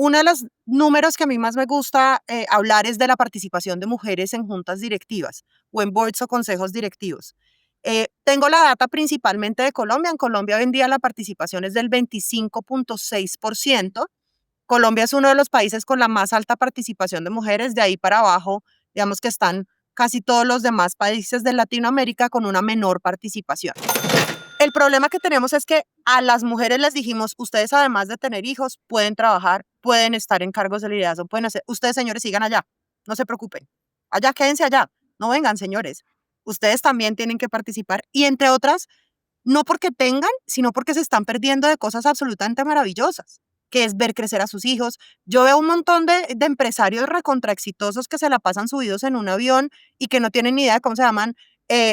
Uno de los números que a mí más me gusta hablar es de la participación de mujeres en juntas directivas o en boards o consejos directivos. Tengo la data principalmente de Colombia. En Colombia hoy en día la participación es del 25.6%. Colombia es uno de los países con la más alta participación de mujeres. De ahí para abajo, digamos que están casi todos los demás países de Latinoamérica con una menor participación. El problema que tenemos es que a las mujeres les dijimos, ustedes además de tener hijos, pueden trabajar, pueden estar en cargos de liderazgo, pueden hacer, ustedes señores sigan allá, no se preocupen, allá quédense allá, no vengan señores, ustedes también tienen que participar y entre otras, no porque tengan, sino porque se están perdiendo de cosas absolutamente maravillosas, que es ver crecer a sus hijos. Yo veo un montón de empresarios recontraexitosos que se la pasan subidos en un avión y que no tienen ni idea de cómo se llaman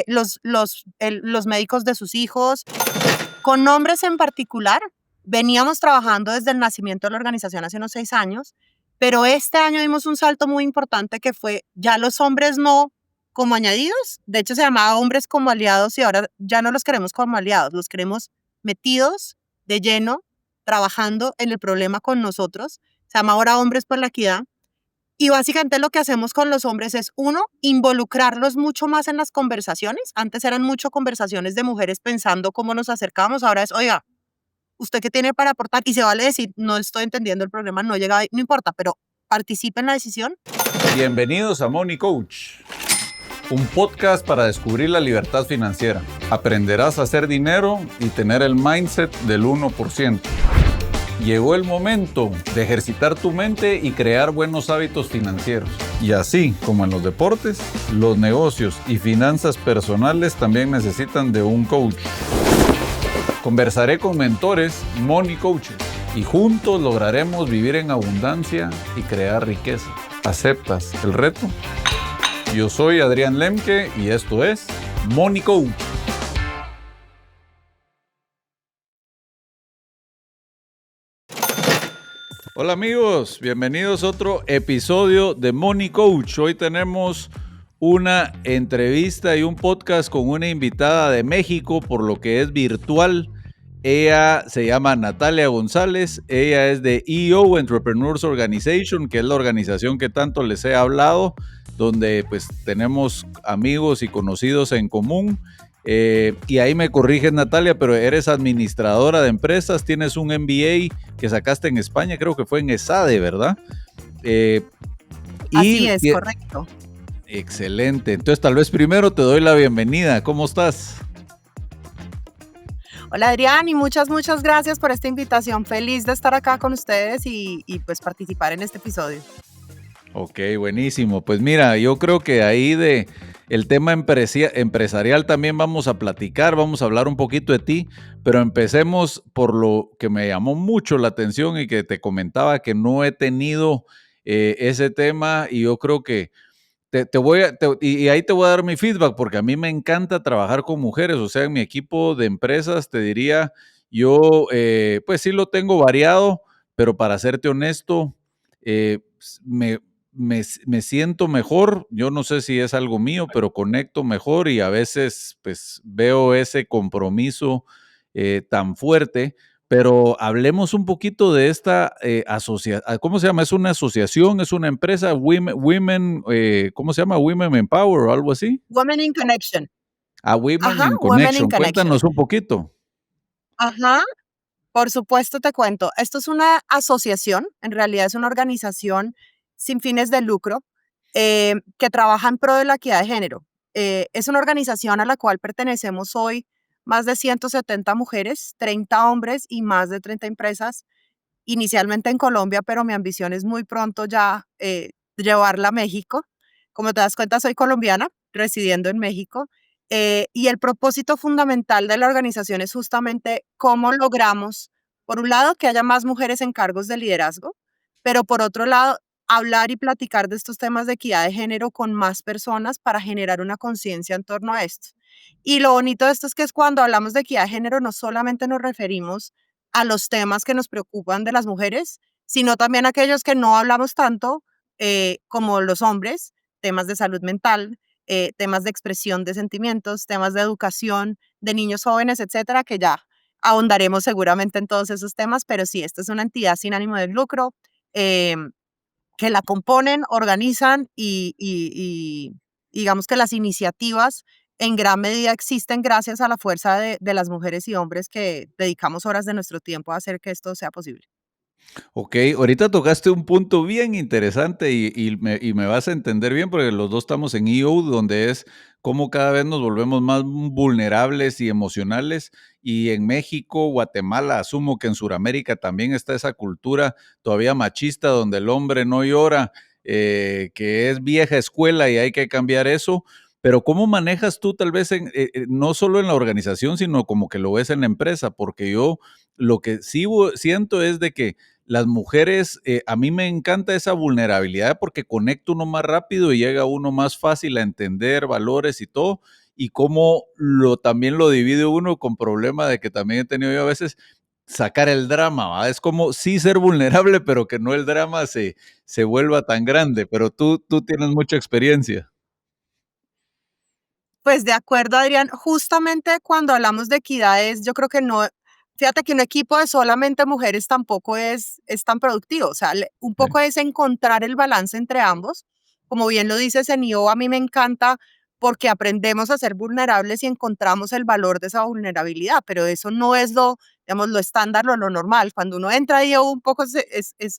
los médicos de sus hijos. Con hombres en particular, veníamos trabajando desde el nacimiento de la organización hace unos 6 años, pero este año dimos un salto muy importante que fue ya los hombres no como añadidos, de hecho se llamaba hombres como aliados y ahora ya no los queremos como aliados, los queremos metidos de lleno, trabajando en el problema con nosotros, se llama ahora Hombres por la Equidad. Y básicamente lo que hacemos con los hombres es, uno, involucrarlos mucho más en las conversaciones. Antes eran mucho conversaciones de mujeres pensando cómo nos acercamos. Ahora es, oiga, ¿usted qué tiene para aportar? Y se vale decir, no estoy entendiendo el problema, no llega, no importa, pero participe en la decisión. Bienvenidos a Money Coach, un podcast para descubrir la libertad financiera. Aprenderás a hacer dinero y tener el mindset del 1%. Llegó el momento de ejercitar tu mente y crear buenos hábitos financieros. Y así como en los deportes, los negocios y finanzas personales también necesitan de un coach. Conversaré con mentores, money coaches, y juntos lograremos vivir en abundancia y crear riqueza. ¿Aceptas el reto? Yo soy Adrián Lemke y esto es Money Coach. Hola amigos, bienvenidos a otro episodio de Money Coach. Hoy tenemos una entrevista y un podcast con una invitada de México, por lo que es virtual. Ella se llama Natalia González, ella es de EO Entrepreneurs Organization, que es la organización que tanto les he hablado, donde pues tenemos amigos y conocidos en común. Y ahí me corriges, Natalia, pero eres administradora de empresas, tienes un MBA que sacaste en España, creo que fue en ESADE, ¿verdad? Así es, correcto. Excelente. Entonces, tal vez primero te doy la bienvenida. ¿Cómo estás? Hola Adrián y muchas gracias por esta invitación. Feliz de estar acá con ustedes y pues participar en este episodio. Ok, buenísimo. Pues mira, yo creo que ahí de el tema empresarial también vamos a platicar, vamos a hablar un poquito de ti, pero empecemos por lo que me llamó mucho la atención y que te comentaba que no he tenido ese tema y yo creo que y ahí te voy a dar mi feedback porque a mí me encanta trabajar con mujeres, o sea, en mi equipo de empresas te diría, yo pues sí lo tengo variado, pero para serte honesto, eh, me, me siento mejor, yo no sé si es algo mío, pero conecto mejor y a veces pues veo ese compromiso tan fuerte. Pero hablemos un poquito de esta asociación. ¿Cómo se llama? ¿Es una asociación? ¿Es una empresa? ¿Cómo se llama? Women Empower o algo así. Women in Connection. Women Ajá, in Women in Connection. Connection. Cuéntanos un poquito. Ajá. Por supuesto, te cuento. Esto es una asociación, en realidad es una organización sin fines de lucro que trabaja en pro de la equidad de género. Es una organización a la cual pertenecemos hoy más de 170 mujeres, 30 hombres y más de 30 empresas, inicialmente en Colombia, pero mi ambición es muy pronto ya llevarla a México. Como te das cuenta, soy colombiana, residiendo en México, y el propósito fundamental de la organización es justamente cómo logramos, por un lado, que haya más mujeres en cargos de liderazgo, pero por otro lado, hablar y platicar de estos temas de equidad de género con más personas para generar una conciencia en torno a esto. Y lo bonito de esto es que es cuando hablamos de equidad de género, no solamente nos referimos a los temas que nos preocupan de las mujeres, sino también a aquellos que no hablamos tanto, como los hombres, temas de salud mental, temas de expresión de sentimientos, temas de educación de niños jóvenes, etcétera, que ya ahondaremos seguramente en todos esos temas, pero sí, esta es una entidad sin ánimo de lucro. em, que la componen, organizan y digamos que las iniciativas en gran medida existen gracias a la fuerza de las mujeres y hombres que dedicamos horas de nuestro tiempo a hacer que esto sea posible. Ok, ahorita tocaste un punto bien interesante y me vas a entender bien porque los dos estamos en EO, donde es cómo cada vez nos volvemos más vulnerables y emocionales. Y en México, Guatemala, asumo que en Sudamérica también está esa cultura todavía machista donde el hombre no llora, que es vieja escuela y hay que cambiar eso. Pero ¿cómo manejas tú tal vez no solo en la organización, sino como que lo ves en la empresa? Porque yo lo que sí siento es de que las mujeres, a mí me encanta esa vulnerabilidad porque conecta uno más rápido y llega uno más fácil a entender valores y todo, y cómo también lo divide uno con problema de que también he tenido yo a veces sacar el drama, ¿va? Es como sí ser vulnerable, pero que no el drama se vuelva tan grande, pero tú tienes mucha experiencia. Pues de acuerdo, Adrián, justamente cuando hablamos de equidades, yo creo que no, fíjate que un equipo de solamente mujeres tampoco es tan productivo, o sea, un Sí, poco es encontrar el balance entre ambos. Como bien lo dices en IO, a mí me encanta porque aprendemos a ser vulnerables y encontramos el valor de esa vulnerabilidad, pero eso no es lo, digamos, lo estándar o lo normal. Cuando uno entra a IO un poco es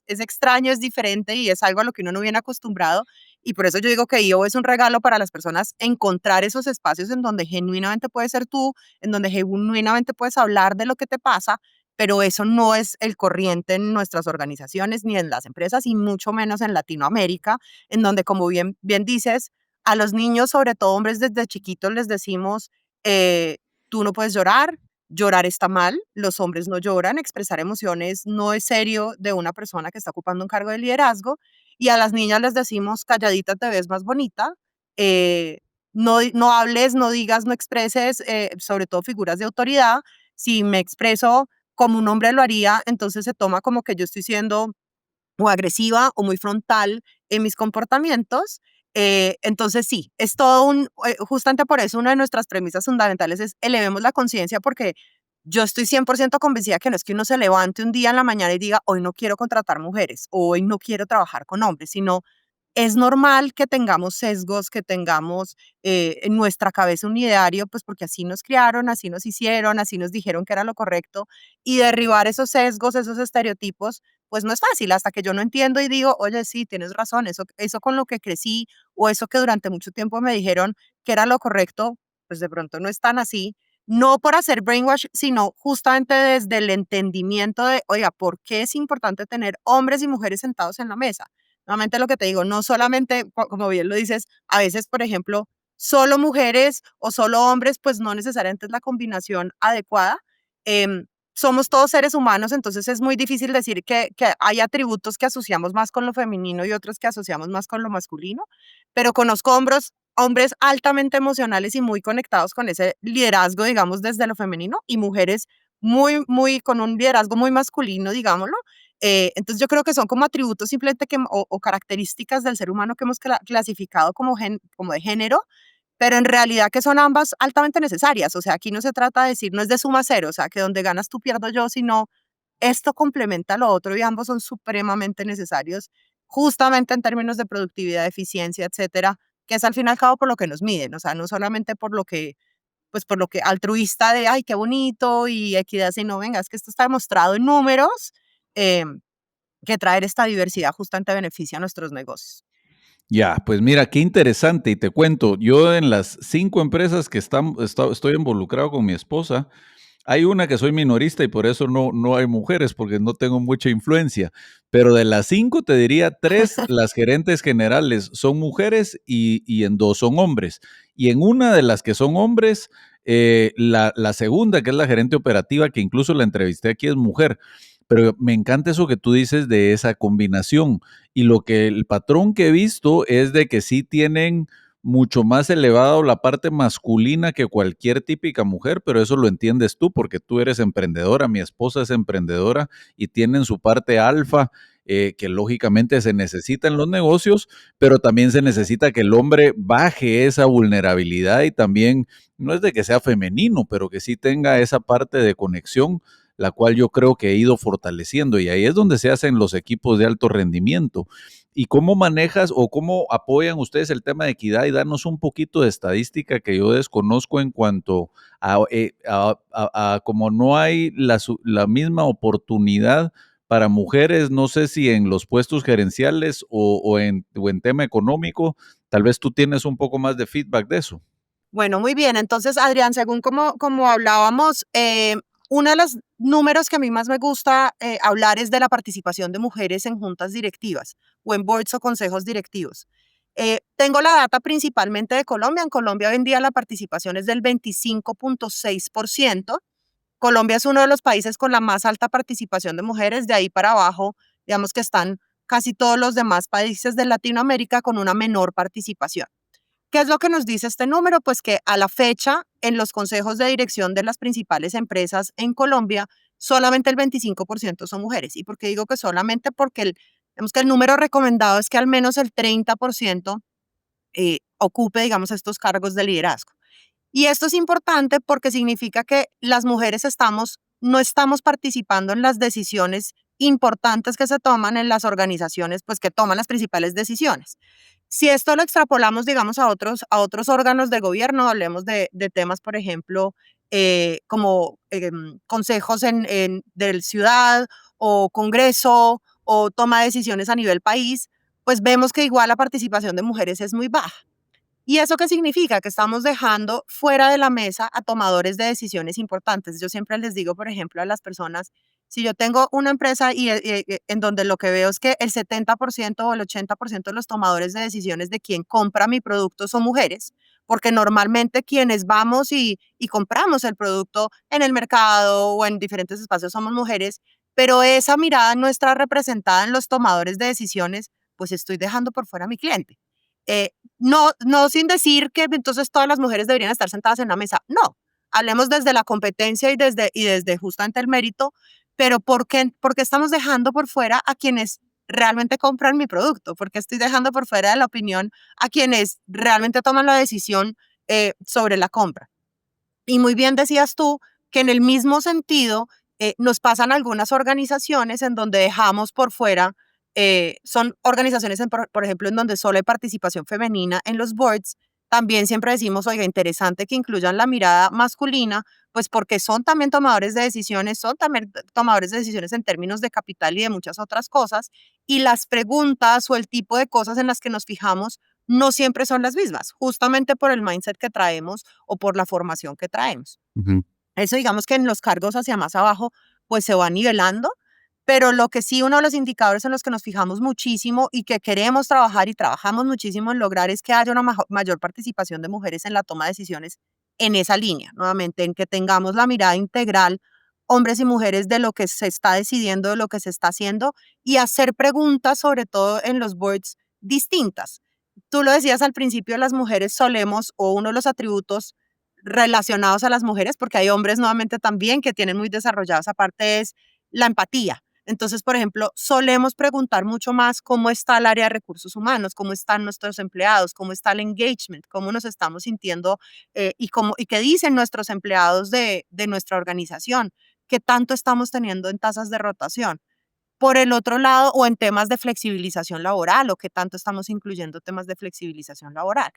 extraño, es diferente y es algo a lo que uno no viene acostumbrado y por eso yo digo que IO es un regalo para las personas encontrar esos espacios en donde genuinamente puedes ser tú, en donde genuinamente puedes hablar de lo que te pasa, pero eso no es el corriente en nuestras organizaciones ni en las empresas y mucho menos en Latinoamérica, en donde, como bien dices, a los niños, sobre todo hombres desde chiquitos, les decimos, tú no puedes llorar, llorar está mal, los hombres no lloran, expresar emociones no es serio de una persona que está ocupando un cargo de liderazgo y a las niñas les decimos, calladita te ves más bonita, no hables, no digas, no expreses, sobre todo figuras de autoridad. Si me expreso como un hombre lo haría, entonces se toma como que yo estoy siendo o agresiva o muy frontal en mis comportamientos. Entonces sí, es todo justamente por eso una de nuestras premisas fundamentales es elevemos la conciencia porque yo estoy 100% convencida que no es que uno se levante un día en la mañana y diga, hoy no quiero contratar mujeres, o hoy no quiero trabajar con hombres, sino es normal que tengamos sesgos, que tengamos en nuestra cabeza un ideario, pues porque así nos criaron, así nos hicieron, así nos dijeron que era lo correcto, y derribar esos sesgos, esos estereotipos, pues no es fácil hasta que yo no entiendo y digo, oye, sí, tienes razón, eso con lo que crecí o eso que durante mucho tiempo me dijeron que era lo correcto, pues de pronto no es tan así. No por hacer brainwash, sino justamente desde el entendimiento de, oiga, ¿por qué es importante tener hombres y mujeres sentados en la mesa? Nuevamente lo que te digo, no solamente, como bien lo dices, a veces, por ejemplo, solo mujeres o solo hombres, pues no necesariamente es la combinación adecuada. Em, Somos todos seres humanos, entonces es muy difícil decir que hay atributos que asociamos más con lo femenino y otros que asociamos más con lo masculino, pero conozco hombres altamente emocionales y muy conectados con ese liderazgo, digamos, desde lo femenino, y mujeres con un liderazgo muy masculino, digámoslo. Entonces yo creo que son como atributos simplemente o características del ser humano que hemos clasificado como de género, pero en realidad que son ambas altamente necesarias. O sea, aquí no se trata de decir, no es de suma cero, o sea, que donde ganas tú pierdo yo, sino esto complementa lo otro y ambos son supremamente necesarios, justamente en términos de productividad, eficiencia, etcétera, que es al fin y al cabo por lo que nos miden, o sea, no solamente por lo que, pues por lo que altruista de, ay, qué bonito y equidad, sino, venga, es que esto está demostrado en números, eh, que traer esta diversidad justamente beneficia a nuestros negocios. ya, pues mira, qué interesante. Y te cuento, yo en las 5 empresas que estoy involucrado con mi esposa, hay una que soy minorista y por eso no hay mujeres, porque no tengo mucha influencia. Pero de las 5 te diría 3 las gerentes generales son mujeres y en 2 son hombres. Y en una de las que son hombres, la segunda, que es la gerente operativa, que incluso la entrevisté aquí, es mujer. Pero me encanta eso que tú dices de esa combinación. Y lo que el patrón que he visto es de que sí tienen mucho más elevado la parte masculina que cualquier típica mujer, pero eso lo entiendes tú porque tú eres emprendedora, mi esposa es emprendedora y tienen su parte alfa, que lógicamente se necesita en los negocios, pero también se necesita que el hombre baje esa vulnerabilidad y también, no es de que sea femenino, pero que sí tenga esa parte de conexión. la cual yo creo que ha ido fortaleciendo y ahí es donde se hacen los equipos de alto rendimiento. ¿Y cómo manejas o cómo apoyan ustedes el tema de equidad? Y darnos un poquito de estadística que yo desconozco en cuanto a como no hay la misma oportunidad para mujeres, no sé si en los puestos gerenciales o en tema económico, tal vez tú tienes un poco más de feedback de eso. Bueno, muy bien. Entonces, Adrián, según como hablábamos, uno de los números que a mí más me gusta hablar es de la participación de mujeres en juntas directivas o en boards o consejos directivos. Tengo la data principalmente de Colombia. En Colombia hoy en día la participación es del 25.6%. Colombia es uno de los países con la más alta participación de mujeres. De ahí para abajo, digamos que están casi todos los demás países de Latinoamérica con una menor participación. ¿Qué es lo que nos dice este número? Pues que a la fecha, en los consejos de dirección de las principales empresas en Colombia, solamente el 25% son mujeres. ¿Y por qué digo que solamente? Porque vemos que el número recomendado es que al menos el 30% ocupe, digamos, estos cargos de liderazgo. Y esto es importante porque significa que las mujeres no estamos participando en las decisiones importantes que se toman en las organizaciones, pues que toman las principales decisiones. Si esto lo extrapolamos, digamos, a otros órganos de gobierno, hablemos de temas, por ejemplo, como consejos del ciudad o congreso o toma de decisiones a nivel país, pues vemos que igual la participación de mujeres es muy baja. ¿Y eso qué significa? Que estamos dejando fuera de la mesa a tomadores de decisiones importantes. Yo siempre les digo, por ejemplo, a las personas, si yo tengo una empresa en donde lo que veo es que el 70% o el 80% de los tomadores de decisiones de quién compra mi producto son mujeres, porque normalmente quienes vamos y compramos el producto en el mercado o en diferentes espacios somos mujeres, pero esa mirada no está representada en los tomadores de decisiones, pues estoy dejando por fuera a mi cliente. Eh, no sin decir que entonces todas las mujeres deberían estar sentadas en la mesa. No, hablemos desde la competencia y desde justamente el mérito, pero ¿por qué estamos dejando por fuera a quienes realmente compran mi producto? ¿Por qué estoy dejando por fuera de la opinión a quienes realmente toman la decisión sobre la compra? Y muy bien decías tú que en el mismo sentido nos pasan algunas organizaciones en donde dejamos por fuera, son organizaciones, por ejemplo, en donde solo hay participación femenina en los boards. También siempre decimos, oiga, interesante que incluyan la mirada masculina, pues porque son también tomadores de decisiones, son también tomadores de decisiones en términos de capital y de muchas otras cosas. Y las preguntas o el tipo de cosas en las que nos fijamos no siempre son las mismas, justamente por el mindset que traemos o por la formación que traemos. Ujú. Eso digamos que en los cargos hacia más abajo, pues se va nivelando, pero lo que sí uno de los indicadores en los que nos fijamos muchísimo y que queremos trabajar y trabajamos muchísimo en lograr es que haya una mayor participación de mujeres en la toma de decisiones en esa línea, nuevamente, en que tengamos la mirada integral, hombres y mujeres, de lo que se está decidiendo, de lo que se está haciendo y hacer preguntas, sobre todo en los boards, distintas. Tú lo decías al principio, las mujeres solemos, o uno de los atributos relacionados a las mujeres, porque hay hombres nuevamente también que tienen muy desarrollados, aparte es la empatía. Entonces, por ejemplo, solemos preguntar mucho más cómo está el área de recursos humanos, cómo están nuestros empleados, cómo está el engagement, cómo nos estamos sintiendo y qué dicen nuestros empleados de nuestra organización, qué tanto estamos teniendo en tasas de rotación. Por el otro lado, o en temas de flexibilización laboral, o qué tanto estamos incluyendo temas de flexibilización laboral.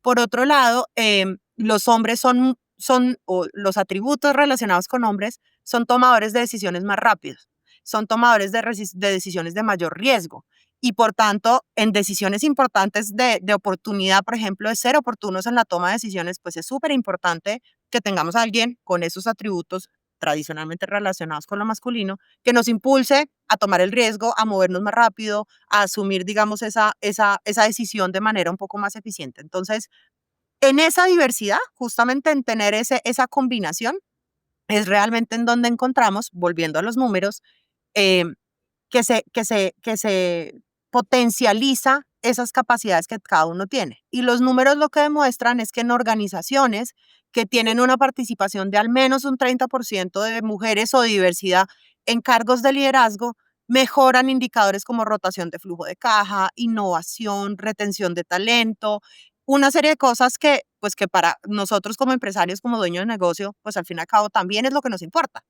Por otro lado, los hombres o los atributos relacionados con hombres son tomadores de decisiones más rápidos, son tomadores de decisiones de mayor riesgo. Y por tanto, en decisiones importantes de oportunidad, por ejemplo, de ser oportunos en la toma de decisiones, pues es súper importante que tengamos a alguien con esos atributos tradicionalmente relacionados con lo masculino, que nos impulse a tomar el riesgo, a movernos más rápido, a asumir, digamos, esa decisión de manera un poco más eficiente. Entonces, en esa diversidad, justamente en tener esa combinación, es realmente en donde encontramos, volviendo a los números, eh, que se potencializa esas capacidades que cada uno tiene. Y los números lo que demuestran es que en organizaciones que tienen una participación de al menos un 30% de mujeres o diversidad en cargos de liderazgo, mejoran indicadores como rotación de flujo de caja, innovación, retención de talento, una serie de cosas que para nosotros como empresarios, como dueños de negocio, pues al fin y al cabo también es lo que nos importa.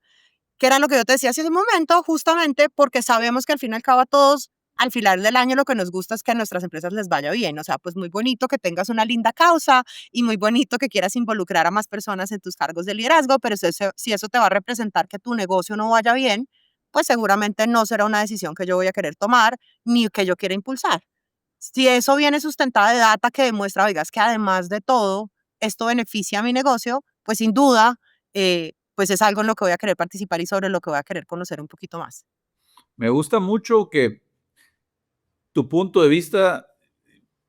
que era lo que yo te decía hace un momento, justamente porque sabemos que al fin y al cabo a todos, al final del año, lo que nos gusta es que a nuestras empresas les vaya bien. O sea, pues muy bonito que tengas una linda causa y muy bonito que quieras involucrar a más personas en tus cargos de liderazgo, pero si eso te va a representar que tu negocio no vaya bien, pues seguramente no será una decisión que yo voy a querer tomar ni que yo quiera impulsar. Si eso viene sustentado de data que demuestra, oigas, que además de todo, esto beneficia a mi negocio, pues sin duda, pues es algo en lo que voy a querer participar y sobre lo que voy a querer conocer un poquito más. Me gusta mucho que tu punto de vista,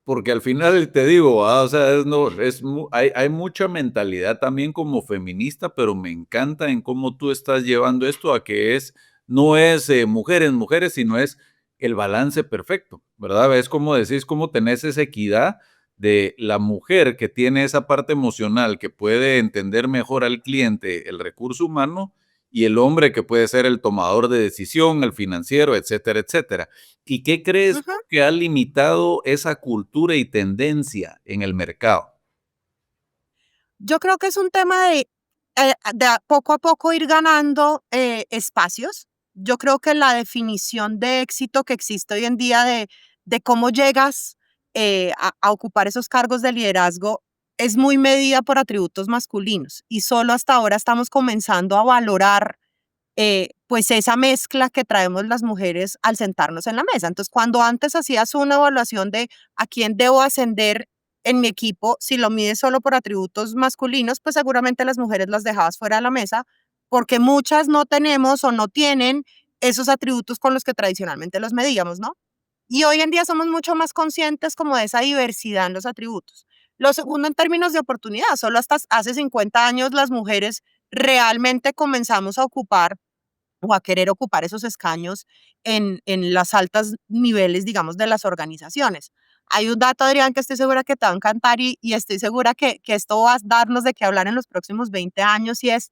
porque al final te digo, o sea, no, hay mucha mentalidad también como feminista, pero me encanta en cómo tú estás llevando esto a que no es mujeres, mujeres, sino es el balance perfecto, ¿verdad? Es como decís, cómo tenés esa equidad de la mujer que tiene esa parte emocional, que puede entender mejor al cliente, el recurso humano, y el hombre que puede ser el tomador de decisión, el financiero, etcétera, etcétera. ¿Y qué crees Ujú. que ha limitado esa cultura y tendencia en el mercado? Yo creo que es un tema de poco a poco ir ganando espacios. Yo creo que la definición de éxito que existe hoy en día de cómo llegas a ocupar esos cargos de liderazgo es muy medida por atributos masculinos y solo hasta ahora estamos comenzando a valorar pues esa mezcla que traemos las mujeres al sentarnos en la mesa. Entonces, cuando antes hacías una evaluación de a quién debo ascender en mi equipo, si lo mides solo por atributos masculinos, pues seguramente las mujeres las dejabas fuera de la mesa, porque muchas no tenemos o no tienen esos atributos con los que tradicionalmente los medíamos, ¿no? Y hoy en día somos mucho más conscientes como de esa diversidad en los atributos. Lo segundo, en términos de oportunidad, solo hasta hace 50 años las mujeres realmente comenzamos a ocupar o a querer ocupar esos escaños en las altas niveles, digamos, de las organizaciones. Hay un dato, Adrián, que estoy segura que te va a encantar y estoy segura que esto va a darnos de qué hablar en los próximos 20 años y es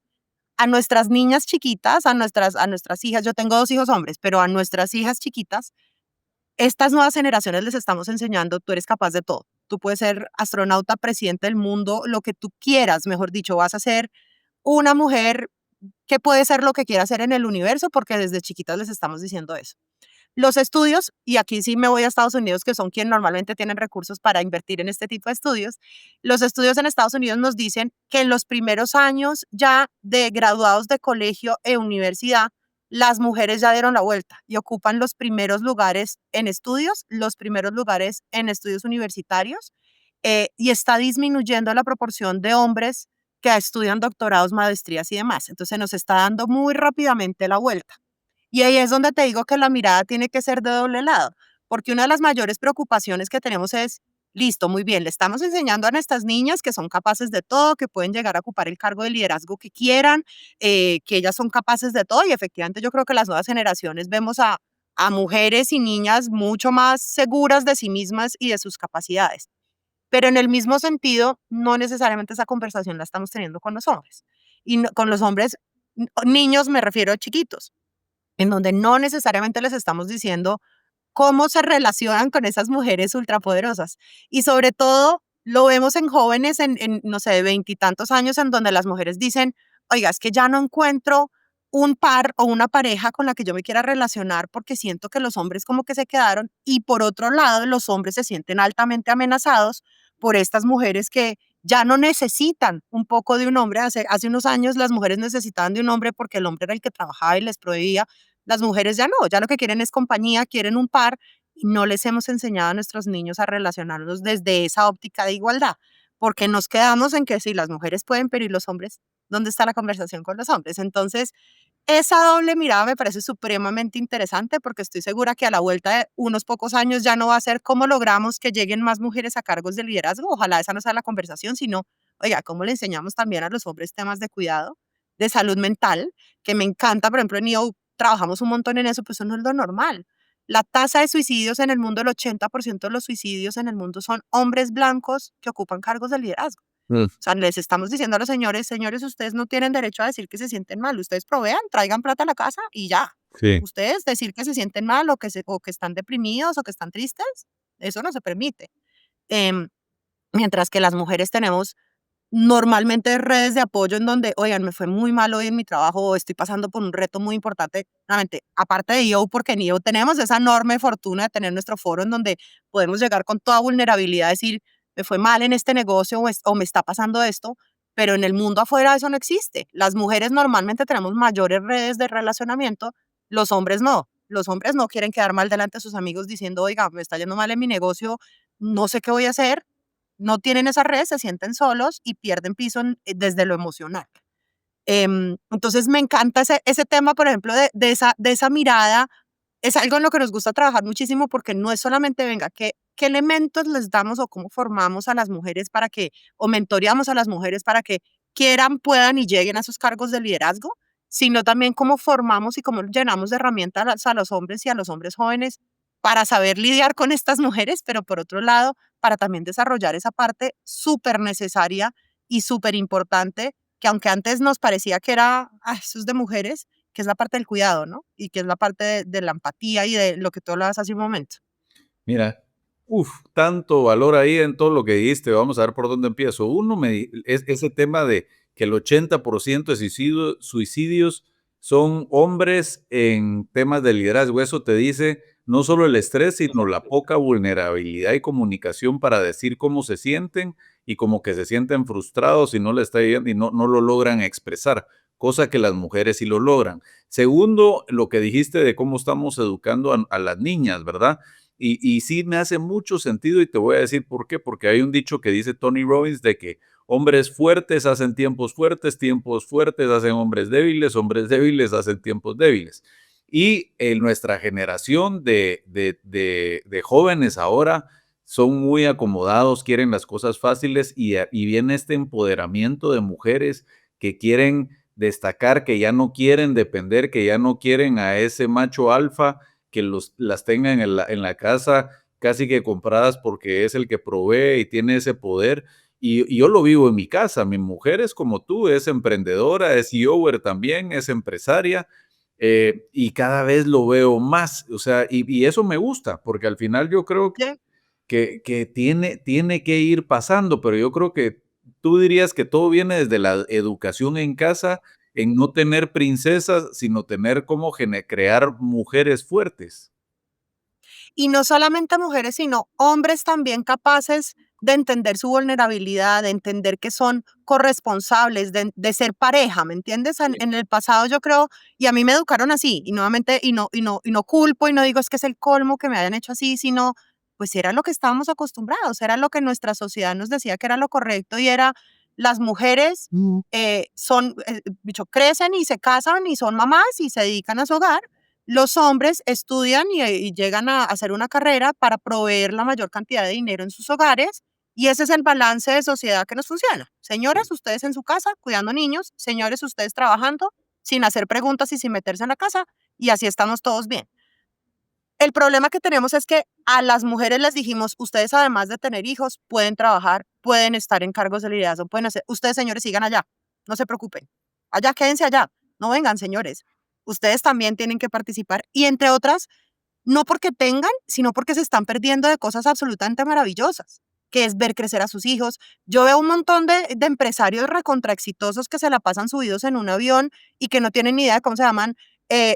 a nuestras niñas chiquitas, a nuestras hijas, yo tengo 2 hijos hombres, pero a nuestras hijas chiquitas, estas nuevas generaciones les estamos enseñando, tú eres capaz de todo. Tú puedes ser astronauta, presidente del mundo, lo que tú quieras, mejor dicho, vas a ser una mujer que puede ser lo que quiera hacer en el universo, porque desde chiquitas les estamos diciendo eso. Los estudios, y aquí sí me voy a Estados Unidos, que son quienes normalmente tienen recursos para invertir en este tipo de estudios, los estudios en Estados Unidos nos dicen que en los primeros años ya de graduados de colegio e universidad, las mujeres ya dieron la vuelta y ocupan los primeros lugares en estudios, los primeros lugares en estudios universitarios, y está disminuyendo la proporción de hombres que estudian doctorados, maestrías y demás. Entonces se nos está dando muy rápidamente la vuelta. Y ahí es donde te digo que la mirada tiene que ser de doble lado, porque una de las mayores preocupaciones que tenemos es, listo, muy bien, le estamos enseñando a nuestras niñas que son capaces de todo, que pueden llegar a ocupar el cargo de liderazgo que quieran, que ellas son capaces de todo y efectivamente yo creo que las nuevas generaciones vemos a mujeres y niñas mucho más seguras de sí mismas y de sus capacidades. Pero en el mismo sentido, no necesariamente esa conversación la estamos teniendo con los hombres. Y con los hombres, niños me refiero a chiquitos, en donde no necesariamente les estamos diciendo cómo se relacionan con esas mujeres ultrapoderosas. Y sobre todo lo vemos en jóvenes no sé, de veintitantos años, en donde las mujeres dicen, oiga, es que ya no encuentro un par o una pareja con la que yo me quiera relacionar porque siento que los hombres como que se quedaron y por otro lado los hombres se sienten altamente amenazados por estas mujeres que ya no necesitan un poco de un hombre. Hace unos años las mujeres necesitaban de un hombre porque el hombre era el que trabajaba y les proveía. Las mujeres ya no, ya lo que quieren es compañía, quieren un par y no les hemos enseñado a nuestros niños a relacionarnos desde esa óptica de igualdad, porque nos quedamos en que si las mujeres pueden, pero ¿y los hombres? ¿Dónde está la conversación con los hombres? Entonces, esa doble mirada me parece supremamente interesante porque estoy segura que a la vuelta de unos pocos años ya no va a ser cómo logramos que lleguen más mujeres a cargos de liderazgo, ojalá esa no sea la conversación, sino, oiga, cómo le enseñamos también a los hombres temas de cuidado, de salud mental, que me encanta, por ejemplo, en IO trabajamos un montón en eso, pues eso no es lo normal. La tasa de suicidios en el mundo, el 80% de los suicidios en el mundo son hombres blancos que ocupan cargos de liderazgo. Mm, O sea, les estamos diciendo a los señores, señores, ustedes no tienen derecho a decir que se sienten mal, ustedes provean, traigan plata a la casa y ya. sí. Ustedes decir que se sienten mal o que están deprimidos o que están tristes, eso no se permite. Em, Mientras que las mujeres tenemos normalmente redes de apoyo en donde, oigan, me fue muy mal hoy en mi trabajo o estoy pasando por un reto muy importante. Nuevamente, aparte de EO, porque en EO tenemos esa enorme fortuna de tener nuestro foro en donde podemos llegar con toda vulnerabilidad, decir, me fue mal en este negocio o me está pasando esto, pero en el mundo afuera eso no existe. Las mujeres normalmente tenemos mayores redes de relacionamiento, los hombres no. Los hombres no quieren quedar mal delante de sus amigos diciendo, oiga, me está yendo mal en mi negocio, no sé qué voy a hacer, no tienen esa red, se sienten solos y pierden piso desde lo emocional. Entonces me encanta ese tema, por ejemplo, de esa mirada. Es algo en lo que nos gusta trabajar muchísimo porque no es solamente, venga, qué elementos les damos o cómo formamos a las mujeres para que, o mentoreamos a las mujeres para que quieran, puedan y lleguen a esos cargos de liderazgo, sino también cómo formamos y cómo llenamos de herramientas a los hombres y a los hombres jóvenes para saber lidiar con estas mujeres, pero por otro lado, para también desarrollar esa parte súper necesaria y súper importante, que aunque antes nos parecía que era, eso es de mujeres, que es la parte del cuidado, ¿no? Y que es la parte de la empatía y de lo que tú hablabas hace un momento. Mira, tanto valor ahí en todo lo que dijiste. Vamos a ver por dónde empiezo. Es ese tema de que el 80% de suicidios son hombres en temas de liderazgo. Eso te dice no solo el estrés, sino la poca vulnerabilidad y comunicación para decir cómo se sienten y como que se sienten frustrados y no le está yendo y no lo logran expresar, cosa que las mujeres sí lo logran. Segundo, lo que dijiste de cómo estamos educando a las niñas, ¿verdad? Y sí me hace mucho sentido y te voy a decir por qué, porque hay un dicho que dice Tony Robbins de que hombres fuertes hacen tiempos fuertes hacen hombres débiles hacen tiempos débiles. Y en nuestra generación de jóvenes ahora son muy acomodados, quieren las cosas fáciles y viene este empoderamiento de mujeres que quieren destacar, que ya no quieren depender, que ya no quieren a ese macho alfa que las tengan en la casa casi que compradas porque es el que provee y tiene ese poder. Y yo lo vivo en mi casa. Mi mujer es como tú, es emprendedora, es CEO también, es empresaria. Y cada vez lo veo más. O sea, y eso me gusta, porque al final yo creo ¿Sí? que tiene que ir pasando, pero yo creo que tú dirías que todo viene desde la educación en casa, en no tener princesas, sino tener cómo crear mujeres fuertes. Y no solamente mujeres, sino hombres también capaces de entender su vulnerabilidad, de entender que son corresponsables, de ser pareja, ¿me entiendes? Sí. En el pasado yo creo, y a mí me educaron así, y nuevamente, y no culpo, y no digo es que es el colmo que me hayan hecho así, sino pues era lo que estábamos acostumbrados, era lo que nuestra sociedad nos decía que era lo correcto, y era las mujeres dicho, crecen y se casan y son mamás y se dedican a su hogar, los hombres estudian y llegan a hacer una carrera para proveer la mayor cantidad de dinero en sus hogares y ese es el balance de sociedad que nos funciona. Señoras, ustedes en su casa cuidando niños, señores, ustedes trabajando sin hacer preguntas y sin meterse en la casa y así estamos todos bien. El problema que tenemos es que a las mujeres les dijimos, ustedes además de tener hijos, pueden trabajar, pueden estar en cargos de liderazgo, pueden hacer, ustedes señores sigan allá, no se preocupen, allá quédense allá, no vengan señores, ustedes también tienen que participar y entre otras, no porque tengan, sino porque se están perdiendo de cosas absolutamente maravillosas, que es ver crecer a sus hijos. Yo veo un montón de empresarios recontra exitosos que se la pasan subidos en un avión y que no tienen ni idea de cómo se llaman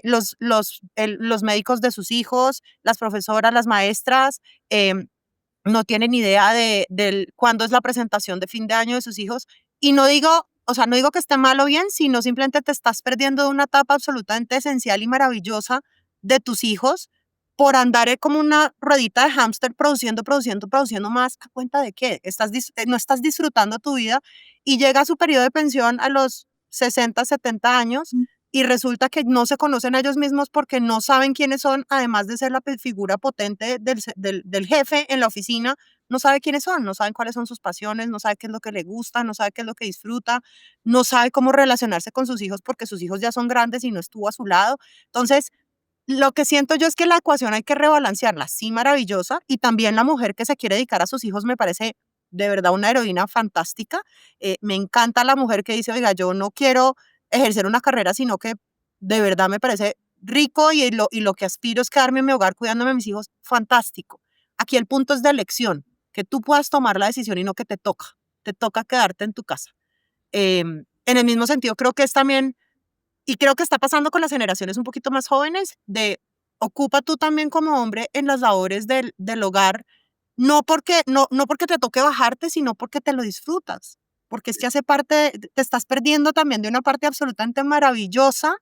los médicos de sus hijos, las profesoras, las maestras, no tienen idea de cuándo es la presentación de fin de año de sus hijos. Y no digo, o sea, no digo que esté mal o bien, sino simplemente te estás perdiendo de una etapa absolutamente esencial y maravillosa de tus hijos por andar como una ruedita de hámster produciendo más. ¿A cuenta de qué? No estás disfrutando tu vida y llega su periodo de pensión a los 60, 70 años y resulta que no se conocen a ellos mismos porque no saben quiénes son, además de ser la figura potente del jefe en la oficina, no sabe quiénes son, no saben cuáles son sus pasiones, no sabe qué es lo que le gusta, no sabe qué es lo que disfruta, no sabe cómo relacionarse con sus hijos porque sus hijos ya son grandes y no estuvo a su lado. Entonces, lo que siento yo es que la ecuación hay que rebalancearla, sí, maravillosa, y también la mujer que se quiere dedicar a sus hijos me parece de verdad una heroína fantástica. Me encanta la mujer que dice, oiga, yo no quiero ejercer una carrera, sino que de verdad me parece rico y lo que aspiro es quedarme en mi hogar cuidándome de mis hijos, fantástico. Aquí el punto es de elección, que tú puedas tomar la decisión y no que te toca. te toca quedarte en tu casa. En el mismo sentido, creo que es también, y creo que está pasando con las generaciones un poquito más jóvenes, de ocupa tú también como hombre en las labores del hogar, no porque te toque bajarte, sino porque te lo disfrutas, porque es que hace parte, te estás perdiendo también de una parte absolutamente maravillosa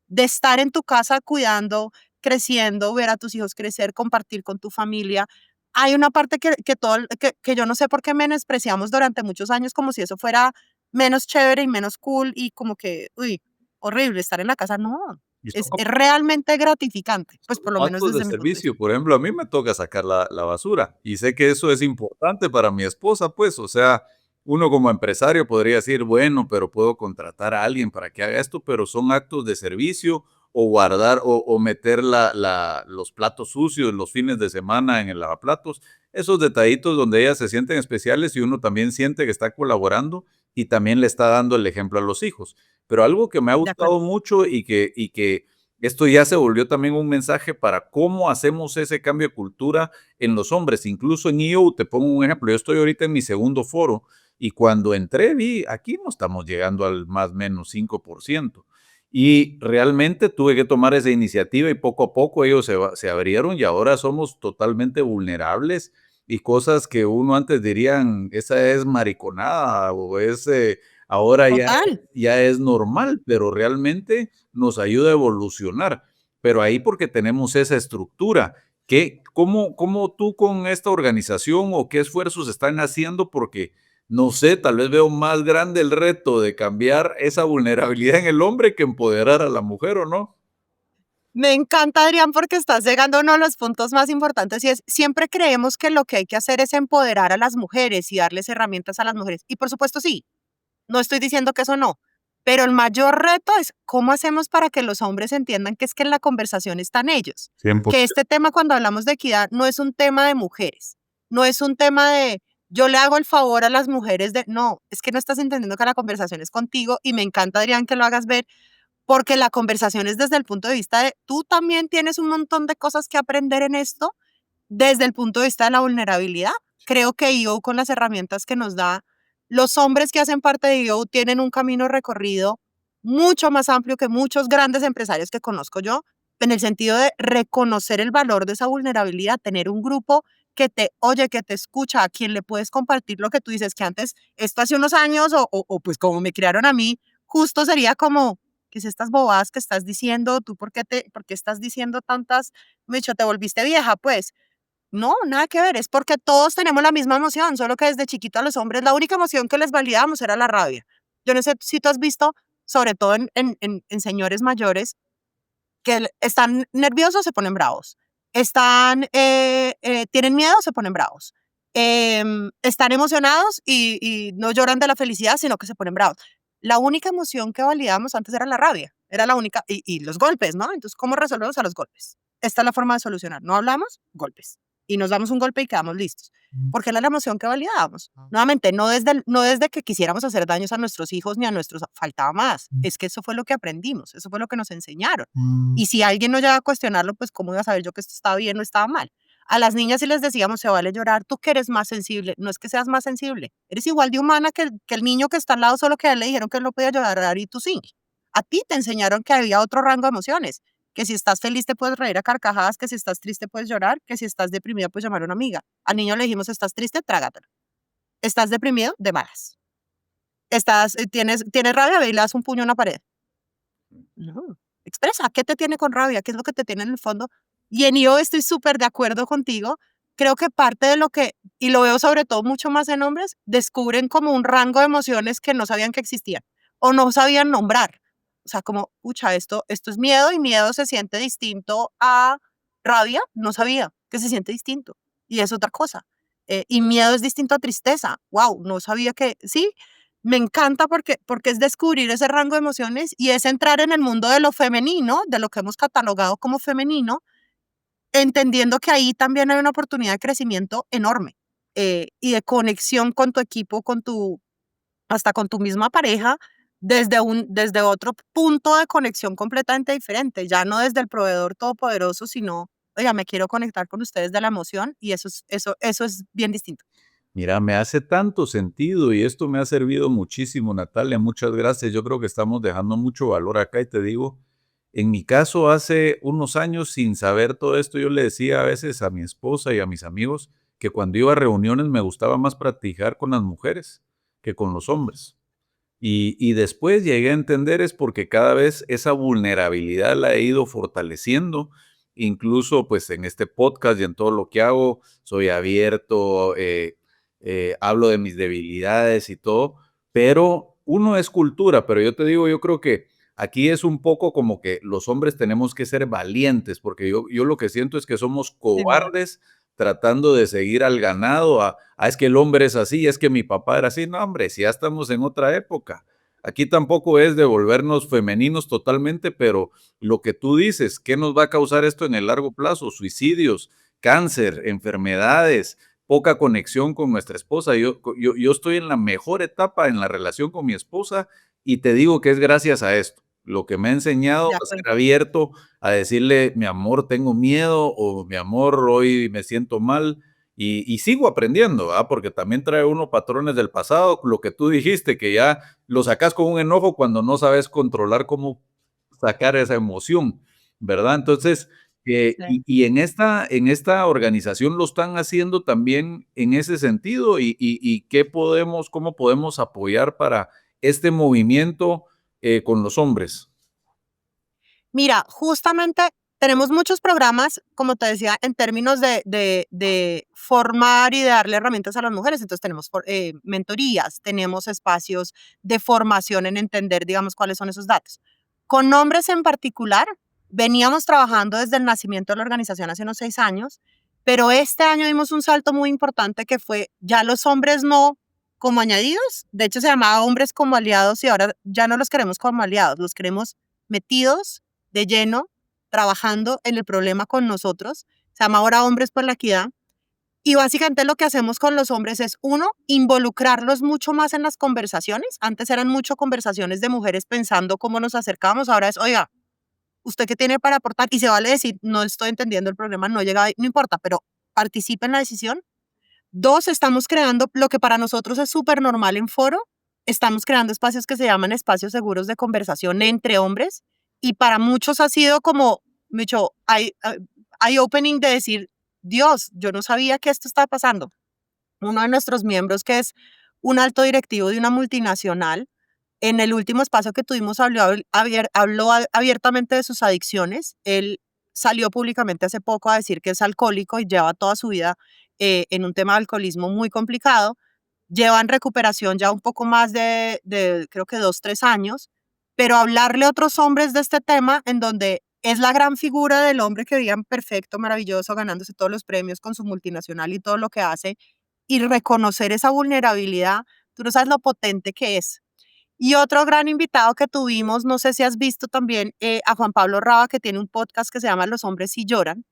de estar en tu casa cuidando, creciendo, ver a tus hijos crecer, compartir con tu familia. Hay una parte que yo no sé por qué menospreciamos durante muchos años como si eso fuera menos chévere y menos cool y como que, uy, horrible estar en la casa. No, Y es realmente gratificante, pues por lo menos actos de desde mi punto de servicio, vista. por ejemplo, a mí me toca sacar la basura y sé que eso es importante para mi esposa, pues, o sea, uno como empresario podría decir, bueno, pero puedo contratar a alguien para que haga esto, pero son actos de servicio o guardar o meter los platos sucios los fines de semana en el lavaplatos, esos detallitos donde ellas se sienten especiales y uno también siente que está colaborando y también le está dando el ejemplo a los hijos. Pero algo que me ha De acuerdo. gustado mucho y que esto ya se volvió también un mensaje para cómo hacemos ese cambio de cultura en los hombres. Incluso en EO, te pongo un ejemplo, yo estoy ahorita en mi segundo foro y cuando entré vi, aquí no estamos llegando al más o menos 5%. Y realmente tuve que tomar esa iniciativa y poco a poco ellos se abrieron y ahora somos totalmente vulnerables y cosas que uno antes dirían, esa es mariconada o es, ahora Total. ya es normal, pero realmente nos ayuda a evolucionar, pero ahí porque tenemos esa estructura. ¿Cómo tú con esta organización o qué esfuerzos están haciendo? Porque, no sé, tal vez veo más grande el reto de cambiar esa vulnerabilidad en el hombre que empoderar a la mujer, ¿o no? Me encanta, Adrián, porque estás llegando a uno de los puntos más importantes y es, siempre creemos que lo que hay que hacer es empoderar a las mujeres y darles herramientas a las mujeres. Y por supuesto sí, no estoy diciendo que eso no, pero el mayor reto es cómo hacemos para que los hombres entiendan que es que en la conversación están ellos, que 100%. este tema cuando hablamos de equidad no es un tema de mujeres, no es un tema de yo le hago el favor a las mujeres de, no, es que no estás entendiendo que la conversación es contigo y me encanta, Adrián, que lo hagas ver porque la conversación es desde el punto de vista de tú también tienes un montón de cosas que aprender en esto desde el punto de vista de la vulnerabilidad. Creo que IO con las herramientas que nos da, los hombres que hacen parte de IO tienen un camino recorrido mucho más amplio que muchos grandes empresarios que conozco yo, en el sentido de reconocer el valor de esa vulnerabilidad, tener un grupo que te oye, que te escucha, a quien le puedes compartir lo que tú dices, que antes, esto hace unos años, o pues como me criaron a mí, justo sería como, que es estas bobadas que estás diciendo, tú por qué estás diciendo tantas, me dicho, te volviste vieja, pues, no, nada que ver, es porque todos tenemos la misma emoción, solo que desde chiquito a los hombres la única emoción que les validamos era la rabia. Yo no sé si tú has visto, sobre todo en señores mayores, que están nerviosos, se ponen bravos. Tienen miedo, se ponen bravos. Están emocionados y no lloran de la felicidad, sino que se ponen bravos. La única emoción que validamos antes era la rabia, era la única, y los golpes, ¿no? Entonces, ¿cómo resolvemos a los golpes? Esta es la forma de solucionar. No hablamos, golpes. Y nos damos un golpe y quedamos listos. Porque era la emoción que validábamos. Nuevamente, no desde que quisiéramos hacer daños a nuestros hijos ni a nuestros, faltaba más. Es que eso fue lo que aprendimos, eso fue lo que nos enseñaron. Y si alguien no llega a cuestionarlo, pues cómo iba a saber yo que esto estaba bien o estaba mal. A las niñas sí les decíamos, se vale llorar, tú que eres más sensible, no es que seas más sensible, eres igual de humana que el niño que está al lado, solo que a él le dijeron que él no podía llorar y tú sí. A ti te enseñaron que había otro rango de emociones, que si estás feliz te puedes reír a carcajadas, que si estás triste puedes llorar, que si estás deprimida puedes llamar a una amiga. Al niño le dijimos, estás triste, trágatelo. Estás deprimido, de malas. Tienes rabia, ve y le das un puño a una pared. No, expresa, ¿qué te tiene con rabia? ¿Qué es lo que te tiene en el fondo? Y en yo estoy súper de acuerdo contigo. Creo que parte de lo que, y lo veo sobre todo mucho más en hombres, descubren como un rango de emociones que no sabían que existían o no sabían nombrar. O sea, como, pucha, esto es miedo y miedo se siente distinto a rabia. No sabía que se siente distinto y es otra cosa. Y miedo es distinto a tristeza. Wow, no sabía que, sí, me encanta porque es descubrir ese rango de emociones y es entrar en el mundo de lo femenino, de lo que hemos catalogado como femenino, entendiendo que ahí también hay una oportunidad de crecimiento enorme y de conexión con tu equipo, hasta con tu misma pareja, desde otro punto de conexión completamente diferente, ya no desde el proveedor todopoderoso, sino, oiga, me quiero conectar con ustedes de la emoción y eso es bien distinto. Mira, me hace tanto sentido y esto me ha servido muchísimo, Natalia. Muchas gracias. Yo creo que estamos dejando mucho valor acá y te digo, en mi caso, hace unos años, sin saber todo esto, yo le decía a veces a mi esposa y a mis amigos que cuando iba a reuniones me gustaba más practicar con las mujeres que con los hombres. Y después llegué a entender es porque cada vez esa vulnerabilidad la he ido fortaleciendo, incluso pues en este podcast y en todo lo que hago, soy abierto, hablo de mis debilidades y todo, pero uno es cultura, pero yo te digo, yo creo que aquí es un poco como que los hombres tenemos que ser valientes, porque yo lo que siento es que somos Sin duda. cobardes tratando de seguir al ganado, es que el hombre es así, es que mi papá era así. No, hombre, si ya estamos en otra época. Aquí tampoco es de volvernos femeninos totalmente, pero lo que tú dices, ¿qué nos va a causar esto en el largo plazo? Suicidios, cáncer, enfermedades, poca conexión con nuestra esposa. Yo estoy en la mejor etapa en la relación con mi esposa y te digo que es gracias a esto. Lo que me ha enseñado De a ser acuerdo. abierto, a decirle, mi amor, tengo miedo o mi amor, hoy me siento mal. Y sigo aprendiendo, ¿verdad? Porque también trae uno patrones del pasado, lo que tú dijiste, que ya lo sacas con un enojo cuando no sabes controlar cómo sacar esa emoción, ¿verdad? Entonces, Sí. y en esta organización lo están haciendo también en ese sentido y ¿qué podemos, cómo podemos apoyar para este movimiento con los hombres? Mira, justamente tenemos muchos programas, como te decía, en términos de formar y de darle herramientas a las mujeres. Entonces tenemos mentorías, tenemos espacios de formación en entender, digamos, cuáles son esos datos. Con hombres en particular, veníamos trabajando desde el nacimiento de la organización hace unos 6 años, pero este año dimos un salto muy importante que fue ya los hombres no como añadidos, de hecho se llamaba hombres como aliados y ahora ya no los queremos como aliados, los queremos metidos de lleno, trabajando en el problema con nosotros. Se llama ahora Hombres por la Equidad. Y básicamente lo que hacemos con los hombres es, uno, involucrarlos mucho más en las conversaciones. Antes eran mucho conversaciones de mujeres pensando cómo nos acercamos. Ahora es, oiga, ¿usted qué tiene para aportar? Y se vale decir, no estoy entendiendo el problema, no llega, no importa, pero participa en la decisión. Dos, estamos creando lo que para nosotros es súper normal en foro. Estamos creando espacios que se llaman espacios seguros de conversación entre hombres y para muchos ha sido como, mucho, hay opening de decir, Dios, yo no sabía que esto estaba pasando. Uno de nuestros miembros, que es un alto directivo de una multinacional, en el último espacio que tuvimos habló abiertamente de sus adicciones. Él salió públicamente hace poco a decir que es alcohólico y lleva toda su vida en un tema de alcoholismo muy complicado. Lleva en recuperación ya un poco más de creo que 2, 3 años, pero hablarle a otros hombres de este tema en donde es la gran figura del hombre que veían perfecto, maravilloso, ganándose todos los premios con su multinacional y todo lo que hace, y reconocer esa vulnerabilidad, tú no sabes lo potente que es. Y otro gran invitado que tuvimos, no sé si has visto también a Juan Pablo Raba, que tiene un podcast que se llama Los hombres sí lloran.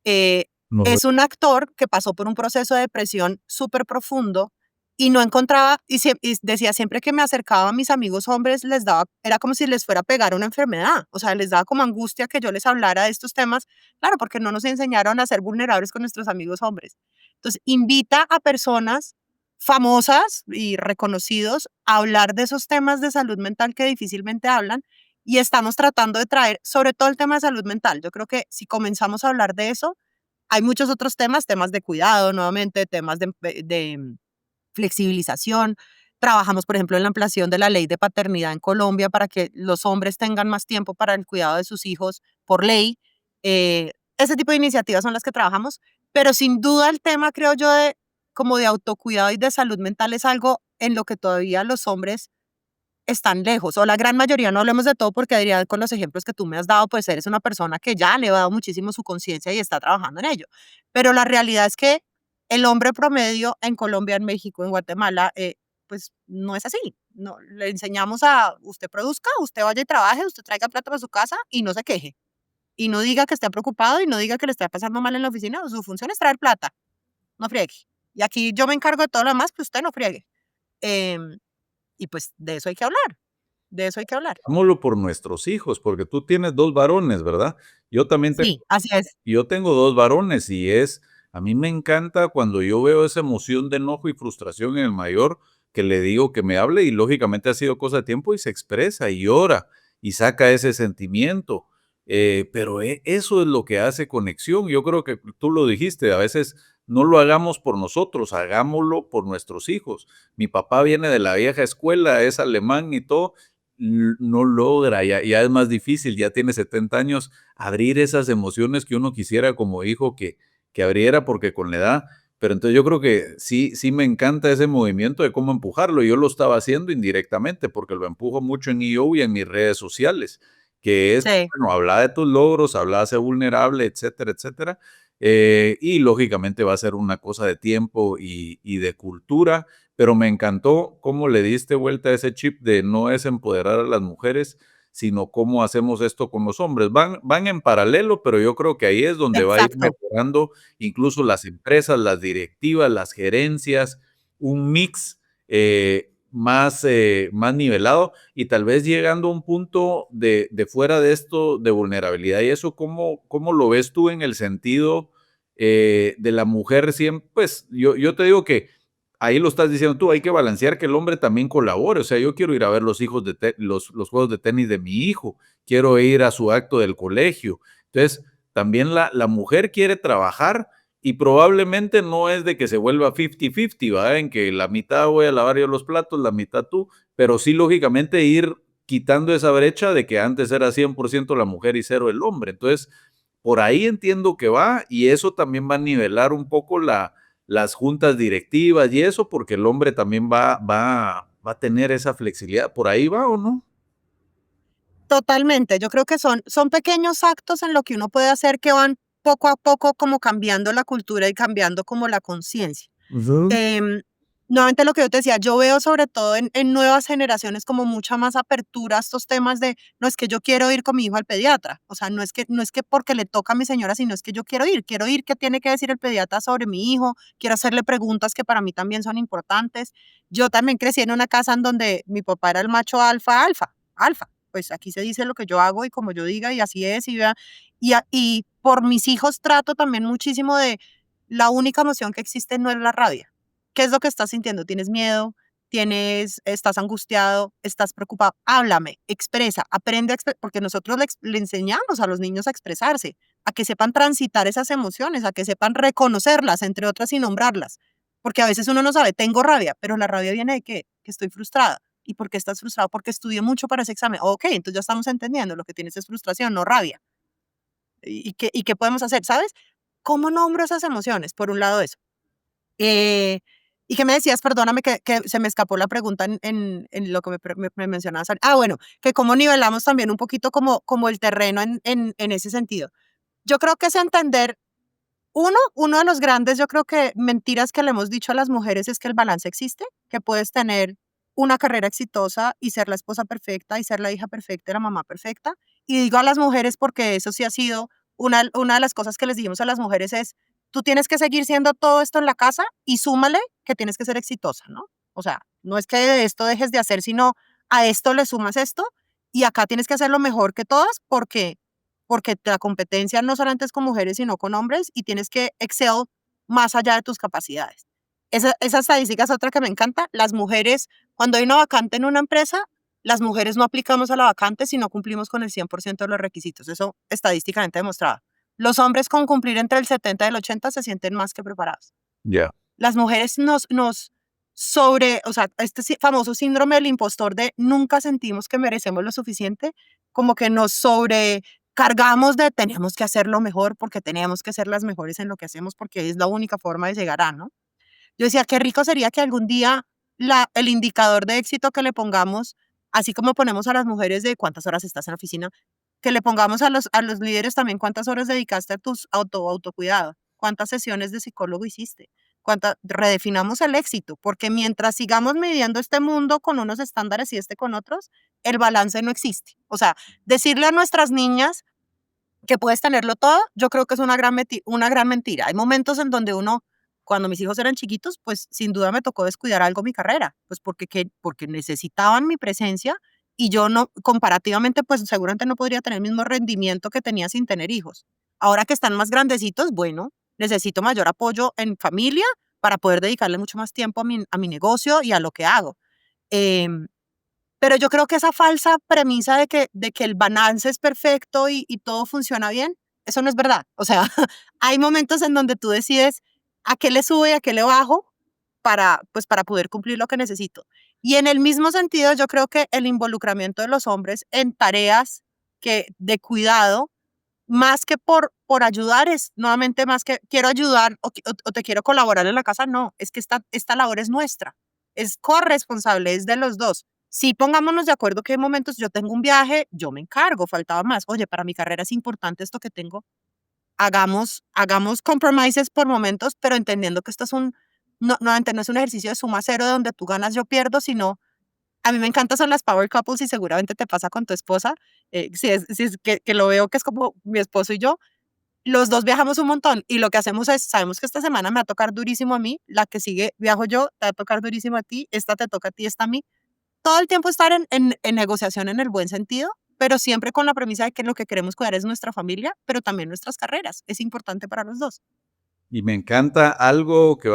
Eh, No lo- es un actor que pasó por un proceso de depresión súper profundo y no encontraba, y decía siempre que me acercaba a mis amigos hombres, les daba, era como si les fuera a pegar una enfermedad, o sea, les daba como angustia que yo les hablara de estos temas, claro, porque no nos enseñaron a ser vulnerables con nuestros amigos hombres. Entonces, invita a personas famosas y reconocidos a hablar de esos temas de salud mental que difícilmente hablan y estamos tratando de traer sobre todo el tema de salud mental. Yo creo que si comenzamos a hablar de eso, hay muchos otros temas, temas de cuidado, nuevamente, temas de flexibilización. Trabajamos, por ejemplo, en la ampliación de la ley de paternidad en Colombia para que los hombres tengan más tiempo para el cuidado de sus hijos por ley. Ese tipo de iniciativas son las que trabajamos, pero sin duda el tema, creo yo, de como de autocuidado y de salud mental es algo en lo que todavía los hombres están lejos, o la gran mayoría, no hablemos de todo porque Adrián, con los ejemplos que tú me has dado, pues eres una persona que ya le ha dado muchísimo su conciencia y está trabajando en ello. Pero la realidad es que el hombre promedio en Colombia, en México, en Guatemala, pues no es así. No, le enseñamos a usted produzca, usted vaya y trabaje, usted traiga plata para su casa y no se queje. Y no diga que esté preocupado y no diga que le está pasando mal en la oficina. Su función es traer plata, no friegue. Y aquí yo me encargo de todo lo demás, pues usted no friegue. Em, y pues de eso hay que hablar, de eso hay que hablar. Hagámoslo por nuestros hijos, porque tú tienes dos varones, ¿verdad? Yo también tengo Sí, así es. Yo tengo 2 varones y es A mí me encanta cuando yo veo esa emoción de enojo y frustración en el mayor, que le digo que me hable y lógicamente ha sido cosa de tiempo y se expresa y llora y saca ese sentimiento. Pero eso es lo que hace conexión. Yo creo que tú lo dijiste, a veces no lo hagamos por nosotros, hagámoslo por nuestros hijos. Mi papá viene de la vieja escuela, es alemán y todo, no logra, ya es más difícil, ya tiene 70 años, abrir esas emociones que uno quisiera como hijo que abriera porque con la edad, pero entonces yo creo que sí me encanta ese movimiento de cómo empujarlo. Yo lo estaba haciendo indirectamente porque lo empujo mucho en EO y en mis redes sociales, que es, Sí. bueno, habla de tus logros, habla de ser vulnerable, etcétera, etcétera. Y lógicamente va a ser una cosa de tiempo y de cultura, pero me encantó cómo le diste vuelta a ese chip de no es empoderar a las mujeres, sino cómo hacemos esto con los hombres. Van en paralelo, pero yo creo que ahí es donde va a ir Exacto. mejorando incluso las empresas, las directivas, las gerencias, un mix más nivelado y tal vez llegando a un punto de fuera de esto de vulnerabilidad. ¿Y eso cómo lo ves tú en el sentido de la mujer siempre? Pues yo te digo que ahí lo estás diciendo tú, hay que balancear que el hombre también colabore. O sea, yo quiero ir a ver los juegos de tenis de mi hijo, quiero ir a su acto del colegio. Entonces, también la mujer quiere trabajar y probablemente no es de que se vuelva 50-50, ¿va? En que la mitad voy a lavar yo los platos, la mitad tú, pero sí lógicamente ir quitando esa brecha de que antes era 100% la mujer y cero el hombre. Entonces, por ahí entiendo que va y eso también va a nivelar un poco las juntas directivas y eso, porque el hombre también va a tener esa flexibilidad. ¿Por ahí va o no? Totalmente. Yo creo que son pequeños actos en lo que uno puede hacer que van poco a poco como cambiando la cultura y cambiando como la conciencia. Ujú. Em, Nuevamente lo que yo te decía, yo veo sobre todo en nuevas generaciones como mucha más apertura a estos temas de, no es que yo quiero ir con mi hijo al pediatra, o sea, no es que porque le toca a mi señora, sino es que yo quiero ir, ¿qué tiene que decir el pediatra sobre mi hijo? Quiero hacerle preguntas que para mí también son importantes. Yo también crecí en una casa en donde mi papá era el macho alfa, alfa, alfa. Pues aquí se dice lo que yo hago y como yo diga y así es y vea. Y por mis hijos trato también muchísimo de la única emoción que existe no es la rabia. ¿Qué es lo que estás sintiendo? ¿Tienes miedo? ¿Estás angustiado? ¿Estás preocupado? Háblame, expresa, aprende porque nosotros le enseñamos a los niños a expresarse, a que sepan transitar esas emociones, a que sepan reconocerlas, entre otras, y nombrarlas. Porque a veces uno no sabe, tengo rabia, pero la rabia viene de qué? Que estoy frustrada. ¿Y por qué estás frustrado? Porque estudié mucho para ese examen. Ok, entonces ya estamos entendiendo, lo que tienes es frustración, no rabia. ¿Y qué podemos hacer? ¿Sabes? ¿Cómo nombro esas emociones? Por un lado eso. Eh, ¿Y qué me decías? Perdóname que se me escapó la pregunta en lo que me mencionabas. Bueno, que cómo nivelamos también un poquito como el terreno en ese sentido. Yo creo que es entender, uno de los grandes, yo creo que mentiras que le hemos dicho a las mujeres es que el balance existe, que puedes tener una carrera exitosa y ser la esposa perfecta y ser la hija perfecta y la mamá perfecta. Y digo a las mujeres porque eso sí ha sido una de las cosas que les dijimos a las mujeres es, tú tienes que seguir siendo todo esto en la casa y súmale que tienes que ser exitosa, ¿no? O sea, no es que de esto dejes de hacer, sino a esto le sumas esto y acá tienes que hacerlo mejor que todas porque la competencia no solamente es con mujeres, sino con hombres y tienes que excel más allá de tus capacidades. Esa estadística es otra que me encanta. Las mujeres, cuando hay una vacante en una empresa, las mujeres no aplicamos a la vacante si no cumplimos con el 100% de los requisitos. Eso estadísticamente demostrado. Los hombres con cumplir entre el 70 y el 80 se sienten más que preparados. Ya. Las mujeres o sea, este famoso síndrome del impostor de nunca sentimos que merecemos lo suficiente, como que nos sobrecargamos de tenemos que hacerlo mejor porque tenemos que ser las mejores en lo que hacemos porque es la única forma de llegar a, ¿no? Yo decía, qué rico sería que algún día el indicador de éxito que le pongamos, así como ponemos a las mujeres de cuántas horas estás en la oficina, que le pongamos a los líderes también cuántas horas dedicaste a tus autocuidado, cuántas sesiones de psicólogo hiciste, redefinamos el éxito, porque mientras sigamos midiendo este mundo con unos estándares y este con otros, el balance no existe. O sea, decirle a nuestras niñas que puedes tenerlo todo, yo creo que es una gran mentira. Hay momentos en donde cuando mis hijos eran chiquitos, pues sin duda me tocó descuidar algo mi carrera, pues porque necesitaban mi presencia y yo no, comparativamente, pues seguramente no podría tener el mismo rendimiento que tenía sin tener hijos. Ahora que están más grandecitos, bueno, necesito mayor apoyo en familia para poder dedicarle mucho más tiempo a mi negocio y a lo que hago. Em, pero yo creo que esa falsa premisa de que el balance es perfecto y todo funciona bien, eso no es verdad. O sea, hay momentos en donde tú decides a qué le sube y a qué le bajo pues, para poder cumplir lo que necesito. Y en el mismo sentido, yo creo que el involucramiento de los hombres en tareas de cuidado, más que por ayudar, es nuevamente más que quiero ayudar o te quiero colaborar en la casa, no, es que esta labor es nuestra, es corresponsable, es de los dos. Sí, pongámonos de acuerdo que hay momentos, yo tengo un viaje, yo me encargo, faltaba más. Oye, para mi carrera es importante esto que tengo. Hagamos compromises por momentos, pero entendiendo que esto es nuevamente no es un ejercicio de suma cero donde tú ganas, yo pierdo, sino a mí me encantan son las power couples y seguramente te pasa con tu esposa, si es que lo veo que es como mi esposo y yo, los dos viajamos un montón y lo que hacemos es, sabemos que esta semana me va a tocar durísimo a mí, la que sigue viajo yo, te va a tocar durísimo a ti, esta te toca a ti, esta a mí. Todo el tiempo estar en negociación en el buen sentido, pero siempre con la premisa de que lo que queremos cuidar es nuestra familia, pero también nuestras carreras. Es importante para los dos. Y me encanta algo que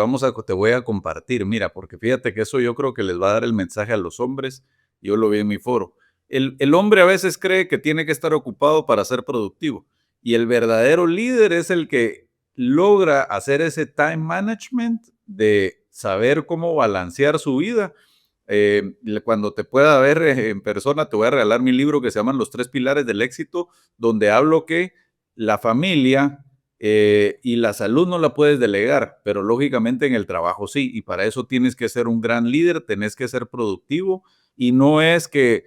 te voy a compartir, mira, porque fíjate que eso yo creo que les va a dar el mensaje a los hombres, yo lo vi en mi foro. El hombre a veces cree que tiene que estar ocupado para ser productivo y el verdadero líder es el que logra hacer ese time management de saber cómo balancear su vida. Cuando te pueda ver en persona, te voy a regalar mi libro que se llama Los tres pilares del éxito, donde hablo que la familia y la salud no la puedes delegar, pero lógicamente en el trabajo sí, y para eso tienes que ser un gran líder, tenés que ser productivo, y no es que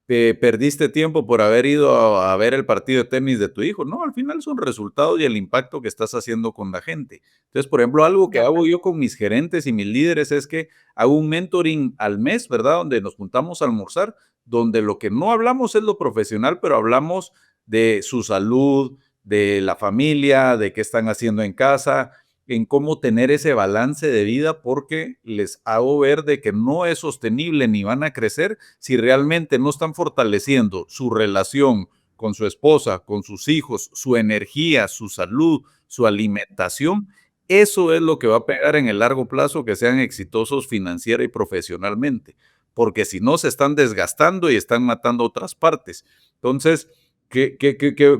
perdiste tiempo por haber ido a ver el partido de tenis de tu hijo, no, al final son resultados y el impacto que estás haciendo con la gente. Entonces, por ejemplo, algo que De hago acuerdo. yo con mis gerentes y mis líderes es que hago un mentoring al mes, ¿verdad? Donde nos juntamos a almorzar, donde lo que no hablamos es lo profesional, pero hablamos de su salud, de la familia, de qué están haciendo en casa, en cómo tener ese balance de vida, porque les hago ver de que no es sostenible ni van a crecer si realmente no están fortaleciendo su relación con su esposa, con sus hijos, su energía, su salud, su alimentación. Eso es lo que va a pegar en el largo plazo que sean exitosos financiera y profesionalmente, porque si no se están desgastando y están matando otras partes. Entonces,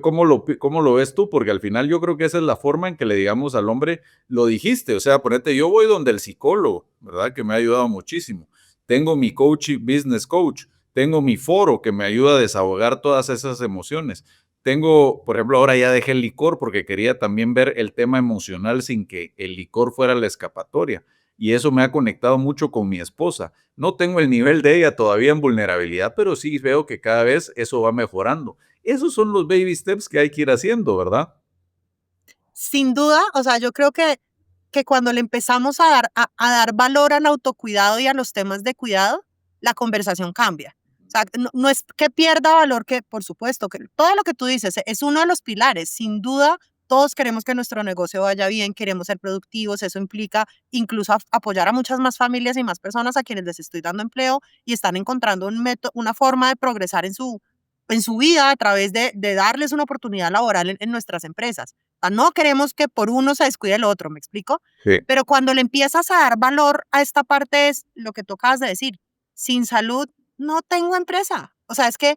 cómo lo ves tú? Porque al final yo creo que esa es la forma en que le digamos al hombre, lo dijiste, o sea, ponete, yo voy donde el psicólogo, ¿verdad? Que me ha ayudado muchísimo. Tengo mi coach, business coach, tengo mi foro que me ayuda a desahogar todas esas emociones. Tengo, por ejemplo, ahora ya dejé el licor porque quería también ver el tema emocional sin que el licor fuera la escapatoria. Y eso me ha conectado mucho con mi esposa. No tengo el nivel de ella todavía en vulnerabilidad, pero sí veo que cada vez eso va mejorando. Esos son los baby steps que hay que ir haciendo, ¿verdad? Sin duda, o sea, yo creo que cuando le empezamos a dar valor al autocuidado y a los temas de cuidado, la conversación cambia. O sea, no es que pierda valor, que por supuesto, que todo lo que tú dices es uno de los pilares. Sin duda, todos queremos que nuestro negocio vaya bien, queremos ser productivos, eso implica incluso apoyar a muchas más familias y más personas a quienes les estoy dando empleo y están encontrando un método, una forma de progresar en su vida a través de darles una oportunidad laboral en nuestras empresas. O sea, no queremos que por uno se descuide el otro, ¿me explico? Sí. Pero cuando le empiezas a dar valor a esta parte es lo que tú acabas de decir. Sin salud no tengo empresa. O sea, es que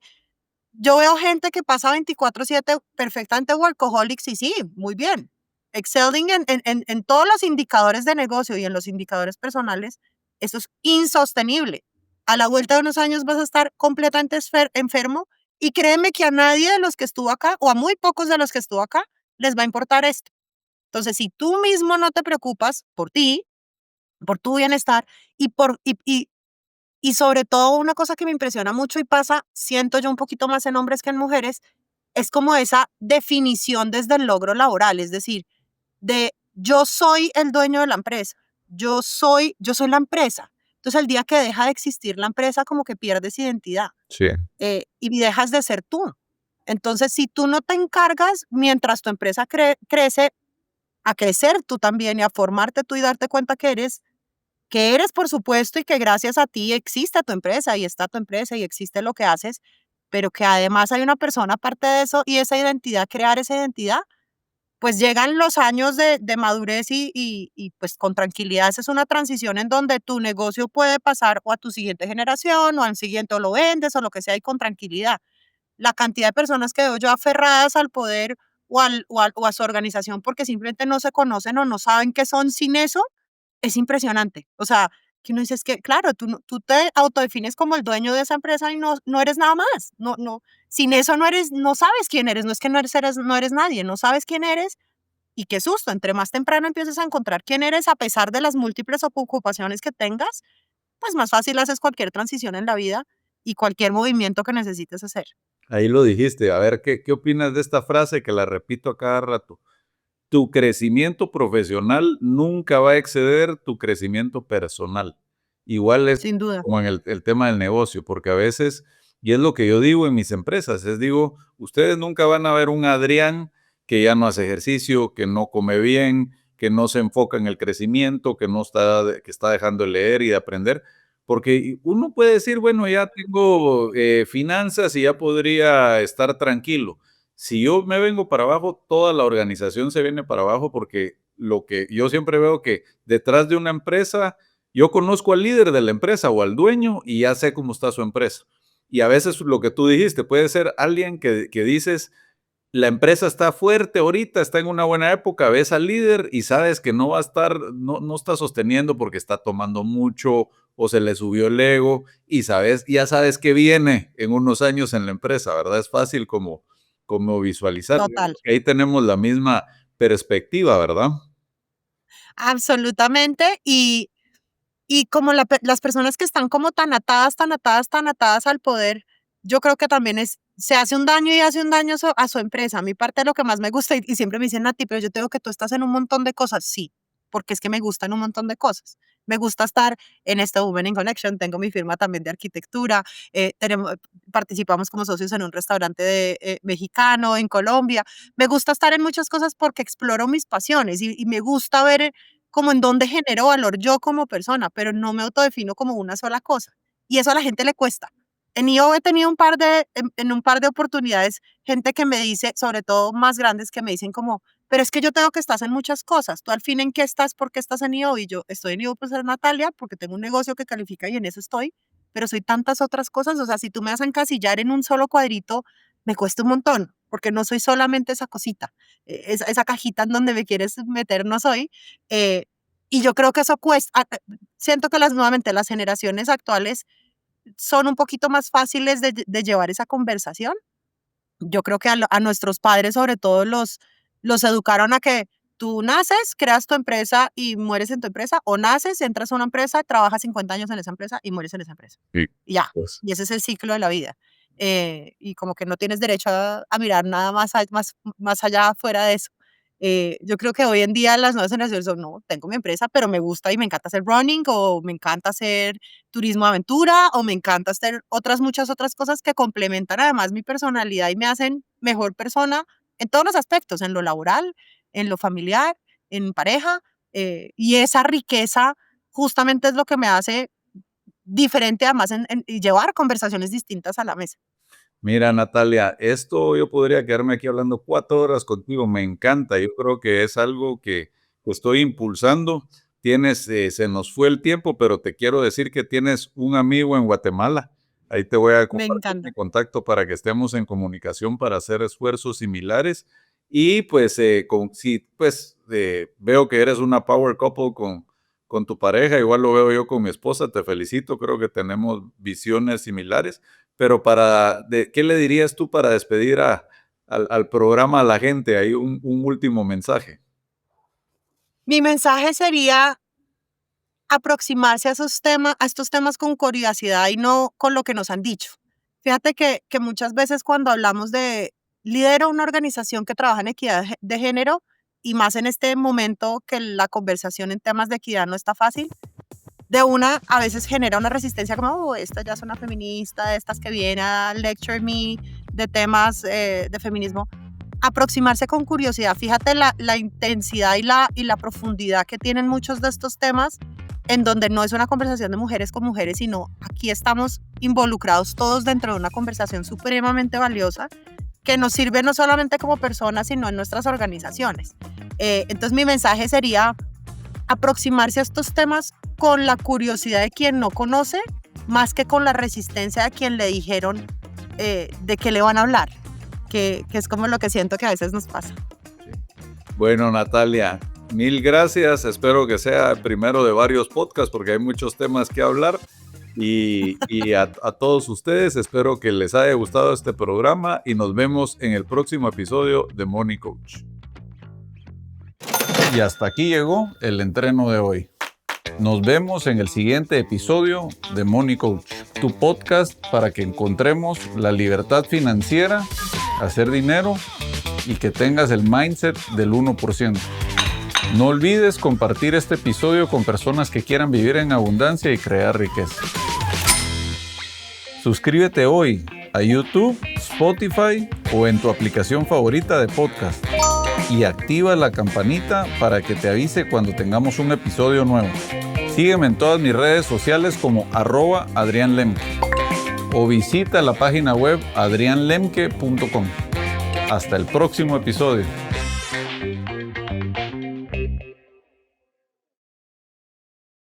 yo veo gente que pasa 24/7 perfectamente workaholics y sí, muy bien. Excelling en todos los indicadores de negocio y en los indicadores personales, eso es insostenible. A la vuelta de unos años vas a estar completamente enfermo y créeme que a nadie de los que estuvo acá o a muy pocos de los que estuvo acá les va a importar esto. Entonces, si tú mismo no te preocupas por ti, por tu bienestar y sobre todo una cosa que me impresiona mucho y pasa, siento yo un poquito más en hombres que en mujeres, es como esa definición desde el logro laboral, es decir, de yo soy el dueño de la empresa, yo soy la empresa. Entonces el día que deja de existir la empresa como que pierdes identidad Sí. y dejas de ser tú. Entonces si tú no te encargas mientras tu empresa crece a crecer tú también y a formarte tú y darte cuenta que eres por supuesto y que gracias a ti existe tu empresa y está tu empresa y existe lo que haces, pero que además hay una persona aparte de eso y esa identidad, crear esa identidad, pues llegan los años de madurez y pues con tranquilidad esa es una transición en donde tu negocio puede pasar o a tu siguiente generación o al siguiente o lo vendes o lo que sea y con tranquilidad. La cantidad de personas que veo yo aferradas al poder o a su organización porque simplemente no se conocen o no saben qué son sin eso, es impresionante. O sea, que uno dice, es que, claro, tú te autodefines como el dueño de esa empresa y no eres nada más. Sin eso no sabes quién eres. No es que no eres nadie, no sabes quién eres. Y qué susto, entre más temprano empieces a encontrar quién eres a pesar de las múltiples ocupaciones que tengas, pues más fácil haces cualquier transición en la vida y cualquier movimiento que necesites hacer. Ahí lo dijiste. A ver, ¿qué opinas de esta frase que la repito a cada rato? Tu crecimiento profesional nunca va a exceder tu crecimiento personal. Igual es Sin duda. como en el tema del negocio, porque a veces, y es lo que yo digo en mis empresas, digo, ustedes nunca van a ver un Adrián que ya no hace ejercicio, que no come bien, que no se enfoca en el crecimiento, que está dejando de leer y de aprender, porque uno puede decir, bueno, ya tengo finanzas y ya podría estar tranquilo. Si yo me vengo para abajo, toda la organización se viene para abajo porque lo que yo siempre veo que detrás de una empresa, yo conozco al líder de la empresa o al dueño y ya sé cómo está su empresa. Y a veces lo que tú dijiste puede ser alguien que dices, la empresa está fuerte ahorita, está en una buena época, ves al líder y sabes que no va a estar, no está sosteniendo porque está tomando mucho o se le subió el ego y ya sabes que viene en unos años en la empresa, ¿verdad? Es fácil como visualizar. Yo Total. creo que ahí tenemos la misma perspectiva, ¿verdad? Absolutamente. Y como las personas que están como tan atadas, tan atadas, tan atadas al poder, yo creo que también se hace un daño y hace un daño a su empresa. A mí parte de lo que más me gusta, y siempre me dicen, Nati, pero yo tengo que tú estás en un montón de cosas. Sí, porque es que me gustan un montón de cosas. Me gusta estar en esta Women in Connection, tengo mi firma también de arquitectura, participamos como socios en un restaurante mexicano en Colombia. Me gusta estar en muchas cosas porque exploro mis pasiones y me gusta ver como en dónde genero valor yo como persona, pero no me autodefino como una sola cosa. Y eso a la gente le cuesta. En IO he tenido en un par de oportunidades gente que me dice, sobre todo más grandes, que me dicen como, pero es que yo tengo que estar en muchas cosas. ¿Tú al fin en qué estás? ¿Por qué estás en IO? Y yo estoy en IO por ser Natalia, porque tengo un negocio que califica y en eso estoy, pero soy tantas otras cosas. O sea, si tú me vas a encasillar en un solo cuadrito, me cuesta un montón, porque no soy solamente esa cosita, esa cajita en donde me quieres meter, no soy. eh, y yo creo que eso cuesta. Siento que nuevamente las generaciones actuales son un poquito más fáciles de llevar esa conversación. Yo creo que a nuestros padres, sobre todo, los educaron a que tú naces, creas tu empresa y mueres en tu empresa, o naces, entras a una empresa, trabajas 50 años en esa empresa y mueres en esa empresa. Sí, Y ya, pues. y ese es el ciclo de la vida. Y como que no tienes derecho a mirar nada más allá fuera de eso. Yo creo que hoy en día las nuevas generaciones son, no, tengo mi empresa, pero me gusta y me encanta hacer running, o me encanta hacer turismo aventura, o me encanta hacer muchas otras cosas que complementan además mi personalidad y me hacen mejor persona en todos los aspectos, en lo laboral, en lo familiar, en pareja, y esa riqueza justamente es lo que me hace diferente además y llevar conversaciones distintas a la mesa. Mira, Natalia, esto yo podría quedarme aquí hablando 4 horas contigo, me encanta, yo creo que es algo que estoy impulsando. Se nos fue el tiempo, pero te quiero decir que tienes un amigo en Guatemala. Ahí te voy a Me compartir mi encanta. contacto para que estemos en comunicación para hacer esfuerzos similares. Y pues, veo que eres una power couple con tu pareja, igual lo veo yo con mi esposa, te felicito, creo que tenemos visiones similares. Pero ¿qué le dirías tú para despedir al programa, a la gente? Hay un último mensaje. Mi mensaje sería aproximarse a estos temas con curiosidad y no con lo que nos han dicho. Fíjate que muchas veces cuando hablamos lidero una organización que trabaja en equidad de género, y más en este momento que la conversación en temas de equidad no está fácil, a veces genera una resistencia como, oh, esta ya es una feminista, estas que viene a lecture me de temas de feminismo. Aproximarse con curiosidad. Fíjate la intensidad y la profundidad que tienen muchos de estos temas, en donde no es una conversación de mujeres con mujeres, sino aquí estamos involucrados todos dentro de una conversación supremamente valiosa. que nos sirve no solamente como personas, sino en nuestras organizaciones. Entonces mi mensaje sería aproximarse a estos temas con la curiosidad de quien no conoce, más que con la resistencia de quien le dijeron de qué le van a hablar, que es como lo que siento que a veces nos pasa. Bueno, Natalia, mil gracias. Espero que sea el primero de varios podcasts porque hay muchos temas que hablar. Y a todos ustedes, espero que les haya gustado este programa y nos vemos en el próximo episodio de Money Coach. Y hasta aquí llegó el entreno de hoy. Nos vemos en el siguiente episodio de Money Coach, tu podcast para que encontremos la libertad financiera, hacer dinero y que tengas el mindset del 1%. No olvides compartir este episodio con personas que quieran vivir en abundancia y crear riqueza. Suscríbete hoy a YouTube, Spotify o en tu aplicación favorita de podcast y activa la campanita para que te avise cuando tengamos un episodio nuevo. Sígueme en todas mis redes sociales como @AdrianLemke o visita la página web adrianlemke.com. Hasta el próximo episodio.